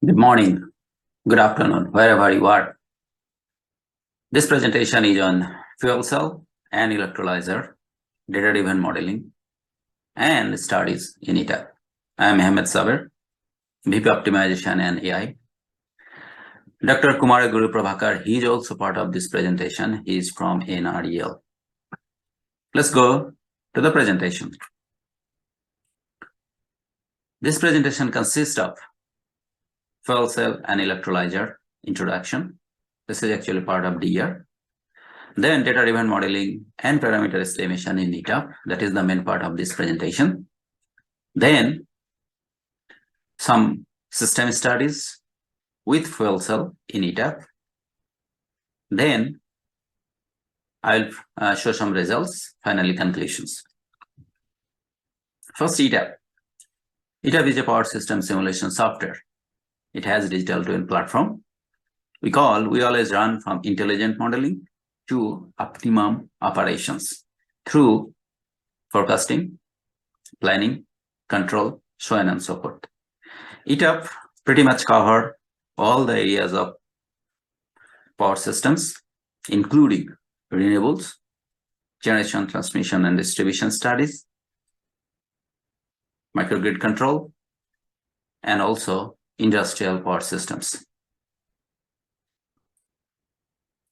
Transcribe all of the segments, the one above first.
Good morning, good afternoon, wherever you are. This presentation is on fuel cell and electrolyzer, data-driven modeling, and studies in ETAP. I am Ahmed Saber, VP Optimization and AI. Dr. Kumar Guru Prabhakar, he is also part of this presentation. He is from NREL. Let's go to the presentation. This presentation consists of fuel cell and electrolyzer introduction. This is actually part of the year. Then data-driven modeling and parameter estimation in ETAP. That is the main part of this presentation. Then some system studies with fuel cell in ETAP. Then I'll show some results, finally conclusions. First, ETAP. ETAP is a power system simulation software. It has a digital twin platform. We always run from intelligent modeling to optimum operations through forecasting, planning, control, so on and so forth. ETAP pretty much cover all the areas of power systems, including renewables, generation, transmission, and distribution studies, microgrid control, and also industrial power systems.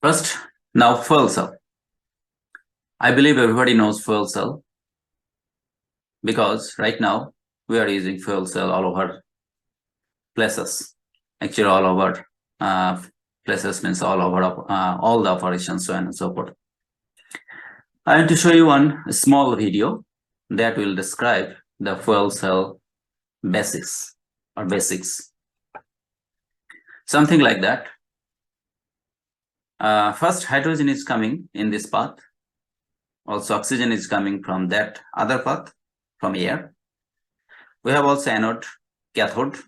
First, now fuel cell. I believe everybody knows fuel cell because right now we are using fuel cell all over places. Actually, all over places means all over all the operations, so on and so forth. I want to show you one small video that will describe the fuel cell basics or basics. Something like that. First, hydrogen is coming in this path. Also, oxygen is coming from that other path, from air. We have also anode, cathode.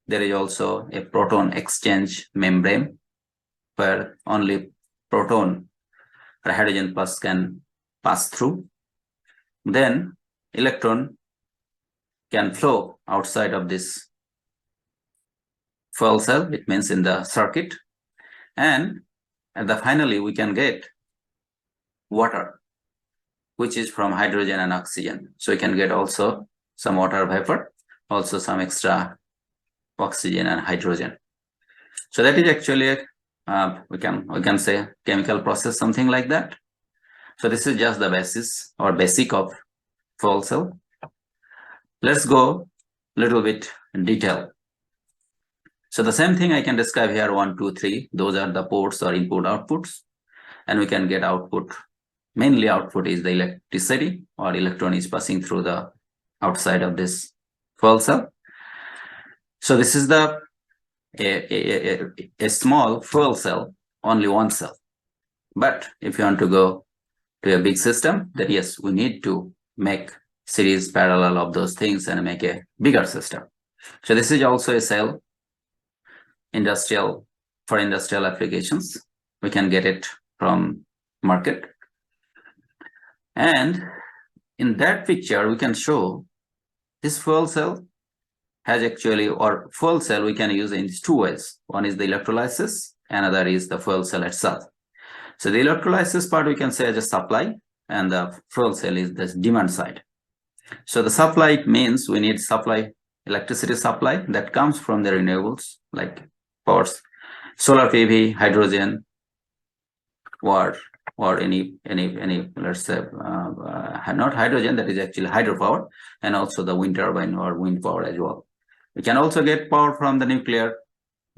There is also a proton exchange membrane where only proton or hydrogen plus can pass through. Then electron can flow outside of this fuel cell, it means in the circuit. And finally, we can get water, which is from hydrogen and oxygen. So we can get also some water vapor, also some extra oxygen and hydrogen. So that is actually we can say chemical process, something like that. So this is just the basis or basic of fuel cell. Let's go a little bit in detail. So the same thing I can describe here, 1, 2, 3. Those are the ports or input outputs. And we can get output. Mainly output is the electricity or electron is passing through the outside of this fuel cell. So this is the a small fuel cell, only one cell. But if you want to go to a big system, then yes, we need to make series parallel of those things and make a bigger system. So this is also a cell for industrial applications. We can get it from market. And in that picture, we can show this fuel cell has actually, or fuel cell we can use in two ways. One is the electrolysis, another is the fuel cell itself. So the electrolysis part we can say as a supply, and the fuel cell is the demand side. So the supply means we need electricity supply that comes from the renewables like powers, solar PV, hydrogen, or any let's say not hydrogen, that is actually hydropower, and also the wind turbine or wind power as well. We can also get power from the nuclear,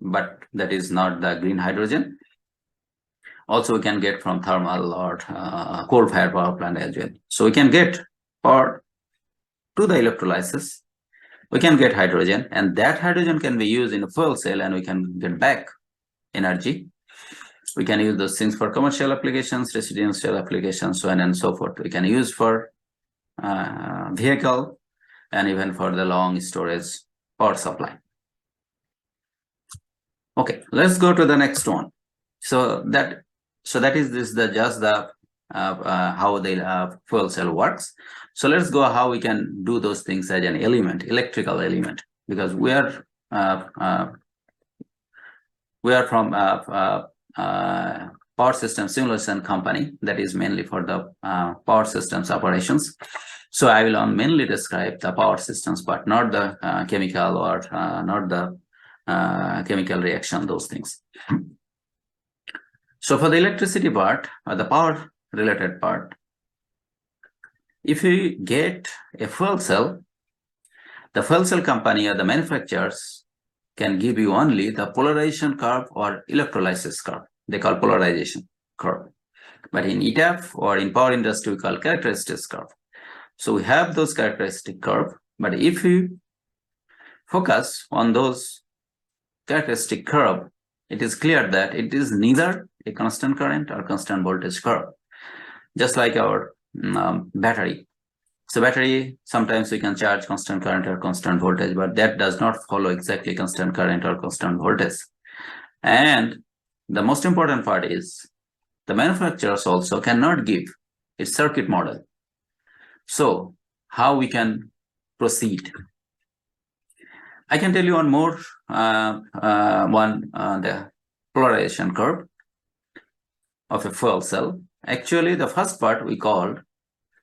but that is not the green hydrogen. Also, we can get from thermal or coal-fired power plant as well. So we can get power to the electrolysis. We can get hydrogen, and that hydrogen can be used in a fuel cell, and we can get back energy. We can use those things for commercial applications, residential applications, so on and so forth. We can use for vehicle and even for the long storage power supply. Okay, let's go to the next one. So that is just the how the fuel cell works. So let's go how we can do those things as an element, electrical element, because we are We are from power system simulation company that is mainly for the power systems operations. So I will mainly describe the power systems, but not the chemical or not the chemical reaction, those things. So for the electricity part or the power related part, if you get a fuel cell, the fuel cell company or the manufacturers can give you only the polarization curve or electrolysis curve. They call polarization curve. But in ETAP or in power industry, we call characteristics curve. So we have those characteristic curve, but if you focus on those characteristic curve, it is clear that it is neither a constant current or constant voltage curve, just like our battery. So battery, sometimes we can charge constant current or constant voltage, but that does not follow exactly constant current or constant voltage. And the most important part is the manufacturers also cannot give a circuit model. So how we can proceed? I can tell you one more, the polarization curve of a fuel cell. Actually, the first part we called,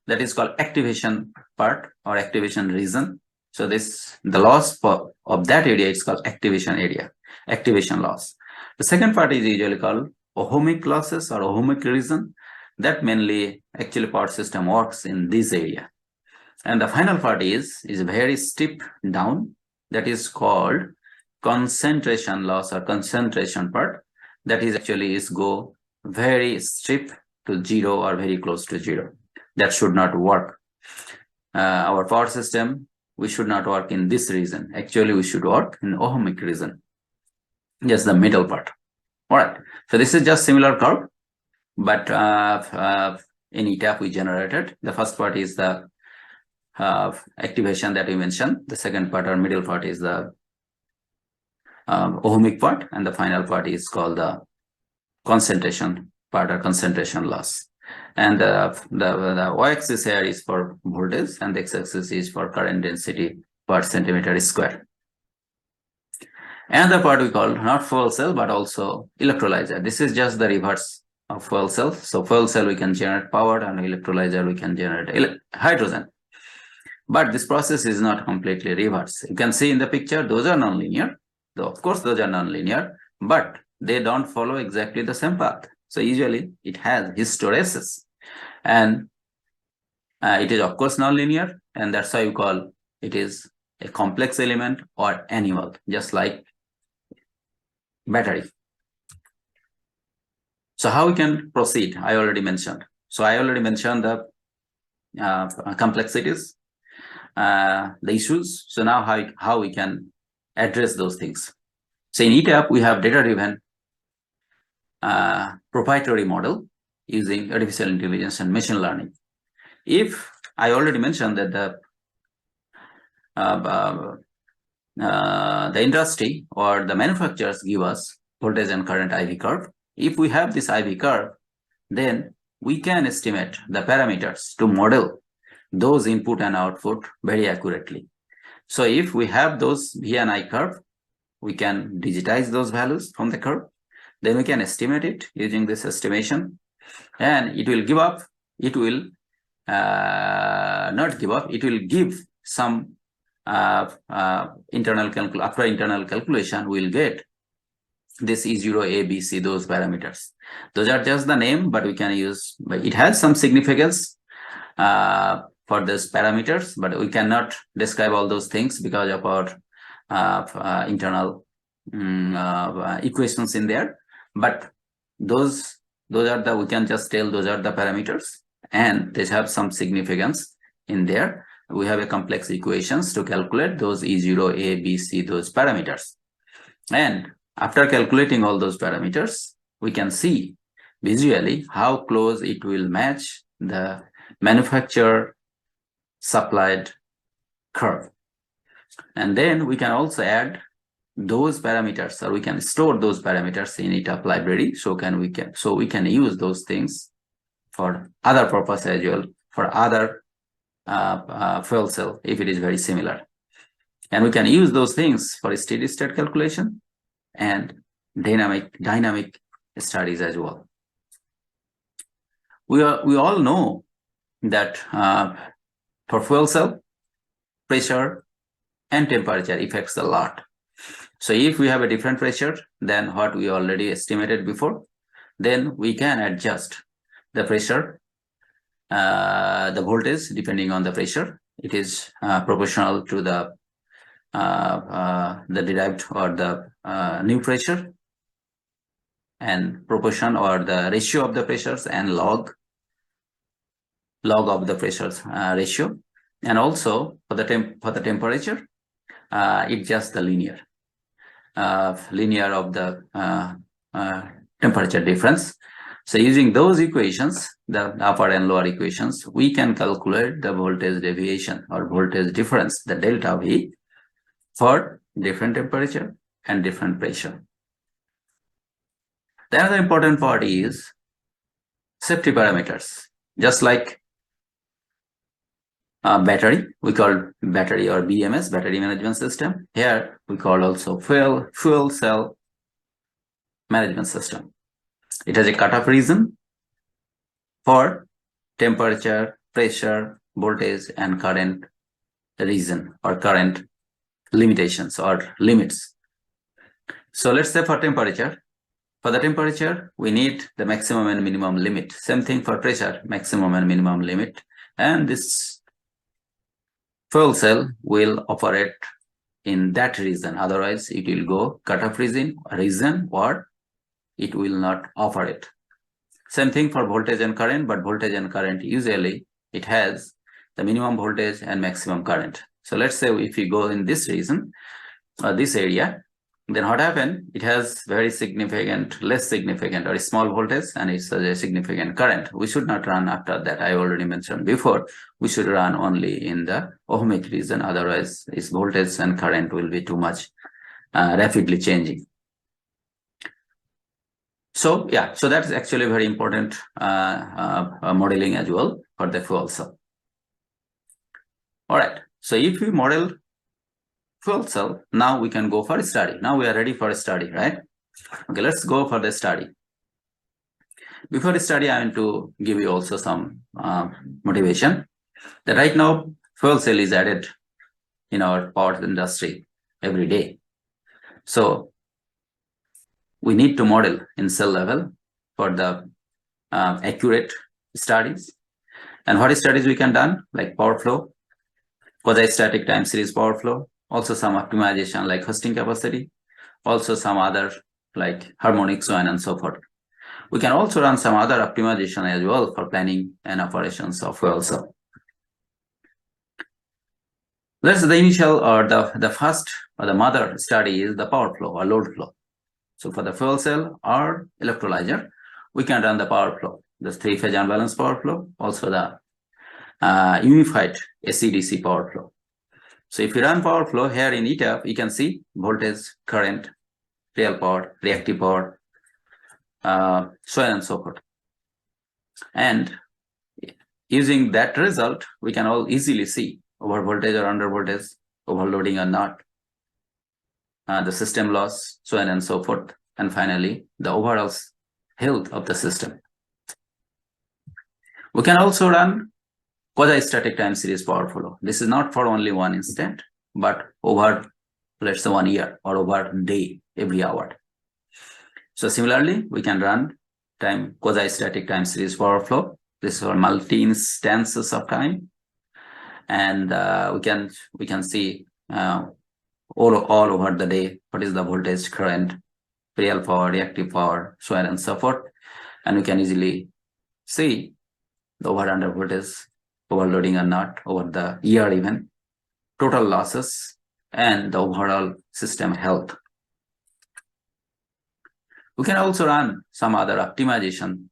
that is called activation part or activation region. So the loss of that area is called activation area, activation loss. The second part is usually called ohmic losses or ohmic region. That mainly actually power system works in this area. And the final part is very steep down, that is called concentration loss or concentration part. That is actually is go very steep to zero or very close to zero. That should not work. Our power system, we should not work in this region. Actually, we should work in ohmic region, just the middle part. All right. So this is just similar curve, but in ETAP we generated. The first part is the activation that we mentioned. The second part or middle part is the ohmic part, and the final part is called the concentration part or concentration loss. And the y-axis here is for voltage, and the x-axis is for current density per centimeter square. And the part we call not fuel cell but also electrolyzer. This is just the reverse of fuel cell. So fuel cell we can generate power, and electrolyzer we can generate hydrogen. But this process is not completely reverse. You can see in the picture, those are nonlinear. Of course, those are nonlinear, but they don't follow exactly the same path. So usually it has hysteresis, and it is of course nonlinear, and that's why you call it is a complex element or animal, just like battery. So how we can proceed? I already mentioned. So I already mentioned the complexities, the issues. So now how we can address those things. So in ETAP, we have data-driven proprietary model using artificial intelligence and machine learning. If I already mentioned that the industry or the manufacturers give us voltage and current IV curve. If we have this IV curve, then we can estimate the parameters to model those input and output very accurately. So if we have those V and I curve, we can digitize those values from the curve. Then we can estimate it using this estimation, and it will give up. It will not give up. It will give some internal after internal calculation. We'll get this E0, A, B, C, those parameters. Those are just the name, but we can use. But it has some significance for these parameters, but we cannot describe all those things because of our internal equations in there. But those are the, we can just tell those are the parameters, and they have some significance in there. We have a complex equations to calculate those E0, A, B, C, those parameters. And after calculating all those parameters, we can see visually how close it will match the manufacturer supplied curve. And then we can also add those parameters, or we can store those parameters in ETAP library. So we can use those things for other purpose as well, for other fuel cell if it is very similar. And we can use those things for a steady state calculation, and dynamic studies as well. We all know that for fuel cell, pressure and temperature affects a lot. So if we have a different pressure than what we already estimated before, then we can adjust the pressure, the voltage depending on the pressure. It is proportional to the derived or the new pressure, and proportion or the ratio of the pressures, and log of the pressures ratio. And also for the temperature, it's just the linear of the temperature difference. So using those equations, the upper and lower equations, we can calculate the voltage deviation or voltage difference, the delta V, for different temperature and different pressure. The other important part is safety parameters. Just like battery, we call battery or BMS, battery management system. Here we call also fuel cell management system. It has a cutoff region for temperature, pressure, voltage, and current region or current limitations or limits. So let's say for temperature, we need the maximum and minimum limit. Same thing for pressure, maximum and minimum limit. And this fuel cell will operate in that region. Otherwise, it will go cutoff region, or it will not operate. Same thing for voltage and current, but voltage and current usually it has the minimum voltage and maximum current. So let's say if we go in this region or this area, then what happened? It has very significant, less significant or small voltage, and it's a significant current. We should not run after that. I already mentioned before, we should run only in the ohmic region. Otherwise, its voltage and current will be too much rapidly changing. So yeah, so that's actually very important modeling as well for the fuel cell. All right, so if we model fuel cell, now we can go for a study. Now we are ready for a study, right? Okay, let's go for the study. Before the study, I want to give you also some motivation that right now fuel cell is added in our power industry every day. So we need to model in cell level for the accurate studies. And what studies we can done, like power flow, quasi-static time series power flow, also some optimization like hosting capacity, also some other like harmonics, so on and so forth. We can also run some other optimization as well for planning and operations of fuel cell. Let's the initial or the first or the mother study is the power flow or load flow. So for the fuel cell or electrolyzer, we can run the power flow, the three-phase unbalanced power flow, also the unified AC/DC power flow. So if you run power flow here in ETAP, you can see voltage, current, real power, reactive power, so on and so forth. And using that result, we can all easily see over voltage or under voltage, overloading or not, the system loss, so on and so forth, and finally the overall health of the system. We can also run quasi-static time series power flow. This is not for only one instant, but over, let's say, 1 year or over a day, every hour. So similarly, we can run quasi-static time series power flow. This is for multi-instances of time, and we can see all over the day what is the voltage, current, real power, reactive power, so on and so forth, and we can easily see the over under voltage, overloading or not over the year, even total losses and the overall system health. We can also run some other optimization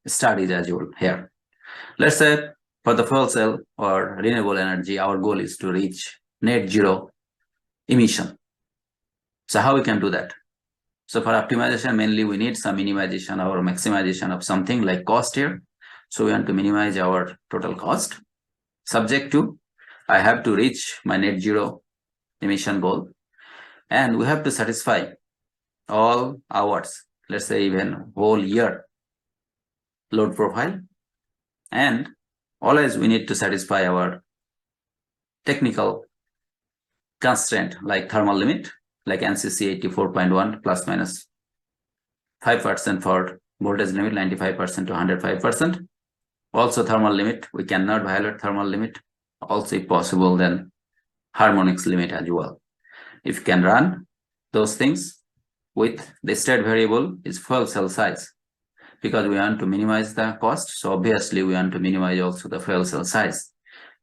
studies as well here. Let's say for the fuel cell or renewable energy, our goal is to reach net zero emission. So how we can do that? So for optimization, mainly we need some minimization or maximization of something like cost here. So we want to minimize our total cost, subject to I have to reach my net zero emission goal, and we have to satisfy all hours, let's say even whole year load profile. And always we need to satisfy our technical constraint like thermal limit, like NCC 84.1 plus minus 5% for voltage limit, 95% to 105%. Also thermal limit, we cannot violate thermal limit. Also if possible, then harmonics limit as well. If you can run those things with the state variable is fuel cell size, because we want to minimize the cost. So obviously we want to minimize also the fuel cell size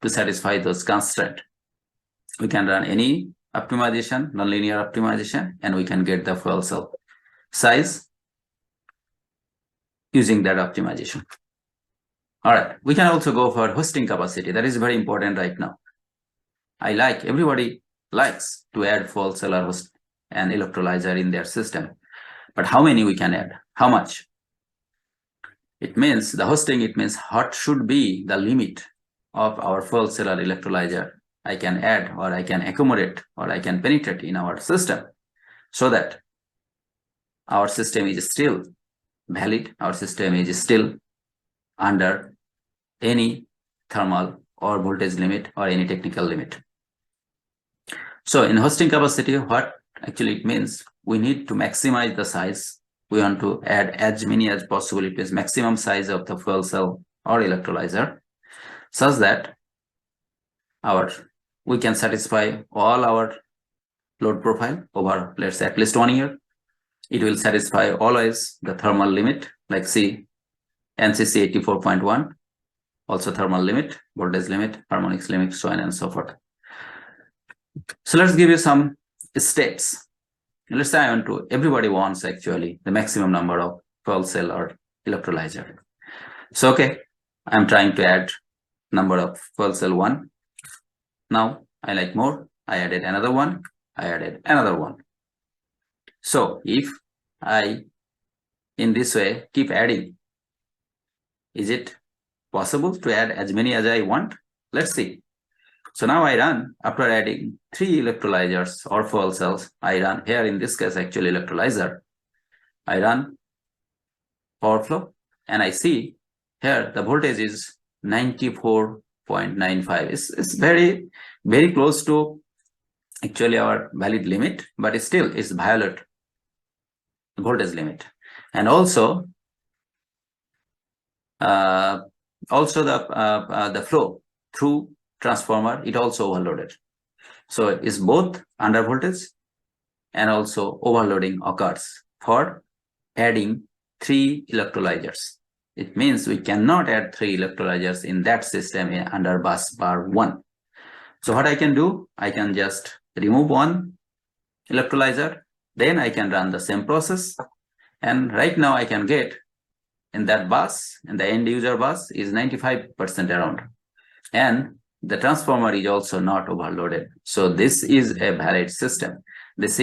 to satisfy those constraints. We can run any optimization, nonlinear optimization, and we can get the fuel cell size using that optimization. All right, we can also go for hosting capacity. That is very important right now. Everybody likes to add fuel cell or host and electrolyzer in their system. But how many we can add? How much? It means the hosting, it means what should be the limit of our fuel cell or electrolyzer I can add, or I can accommodate, or I can penetrate in our system, so that our system is still valid, our system is still under any thermal or voltage limit or any technical limit. So in hosting capacity, what actually it means, we need to maximize the size. We want to add as many as possible. It means maximum size of the fuel cell or electrolyzer, such that we can satisfy all our load profile over, let's say, at least 1 year. It will satisfy always the thermal limit, like see NCC 84.1, also thermal limit, voltage limit, harmonics limit, so on and so forth. So let's give you some steps. Let's say everybody wants actually the maximum number of fuel cell or electrolyzer. So okay, I'm trying to add number of fuel cell 1. Now I like more, I added another one, I added another one. So if I in this way keep adding, is it possible to add as many as I want? Let's see. So now I run, after adding 3 electrolyzers or fuel cells, I run here, in this case actually electrolyzer, I run power flow, and I see here the voltage is 94.95. It's very, very close to actually our valid limit, but still it's violate voltage limit. And also the flow through transformer, it also overloaded. So it's both under voltage and also overloading occurs for adding 3 electrolyzers. It means we cannot add 3 electrolyzers in that system under bus bar 1. So what I can do, I can just remove 1 electrolyzer, then I can run the same process, and right now I can get in that bus, and the end user bus is 95% around, and the transformer is also not overloaded. So this is a valid system. This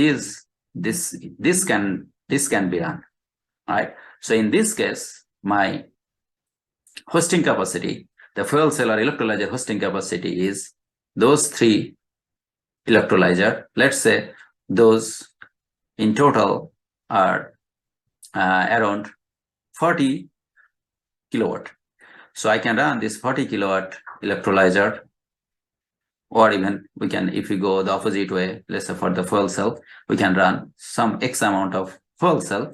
can be run. All right. So in this case, my hosting capacity, the fuel cell or electrolyzer hosting capacity is those 3 electrolyzer. Let's say those in total are around 40 kilowatt. So I can run this 40 kilowatt electrolyzer, or even we can, if we go the opposite way, let's say for the fuel cell, we can run some X amount of fuel cell,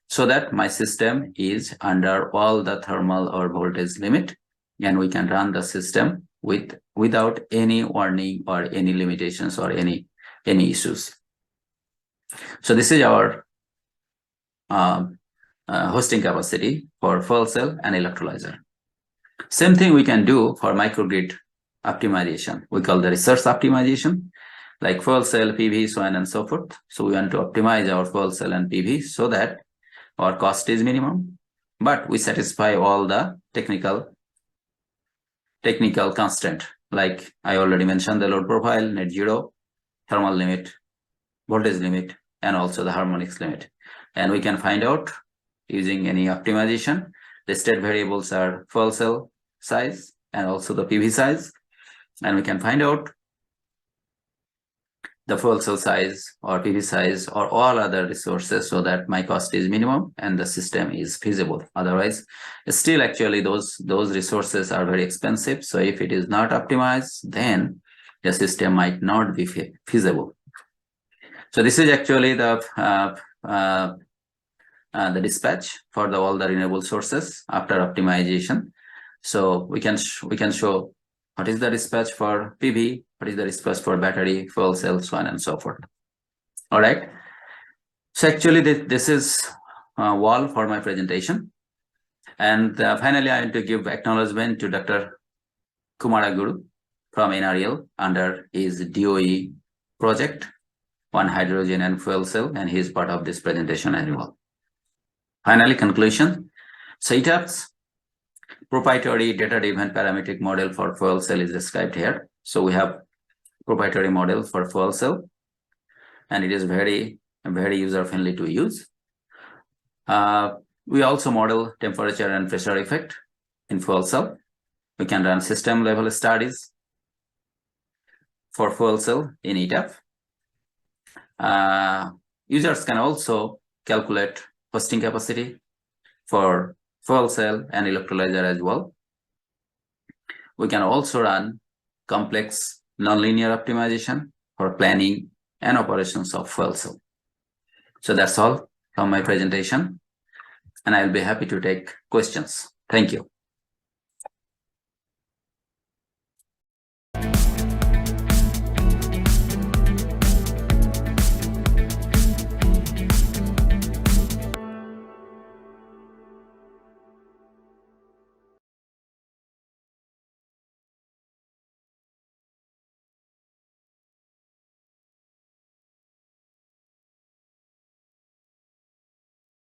so that my system is under all the thermal or voltage limit, and we can run the system without any warning or any limitations or any issues. So this is our hosting capacity for fuel cell and electrolyzer. Same thing we can do for microgrid optimization. We call the resource optimization, like fuel cell, PV, so on and so forth. So we want to optimize our fuel cell and PV so that our cost is minimum, but we satisfy all the technical constraint. Like I already mentioned, the load profile, net zero, thermal limit, voltage limit, and also the harmonics limit. And we can find out using any optimization. The state variables are fuel cell size and also the PV size. And we can find out the fuel cell size or PV size or all other resources so that my cost is minimum and the system is feasible. Otherwise, still actually those resources are very expensive. So if it is not optimized, then the system might not be feasible. So this is actually the dispatch for all the renewable sources after optimization. So we can show what is the dispatch for PV, what is the dispatch for battery, fuel cell, so on and so forth. All right. So actually this is all for my presentation. And finally, I want to give acknowledgement to Dr. Kumaraguru from NREL under his DOE project on hydrogen and fuel cell, and he is part of this presentation as well. Finally, conclusion. So ETAP's proprietary data-driven parametric model for fuel cell is described here. So we have proprietary model for fuel cell, and it is very user-friendly to use. We also model temperature and pressure effect in fuel cell. We can run system-level studies for fuel cell in ETAP. Users can also calculate hosting capacity for fuel cell and electrolyzer as well. We can also run complex nonlinear optimization for planning and operations of fuel cell. So that's all from my presentation, and I'll be happy to take questions. Thank you.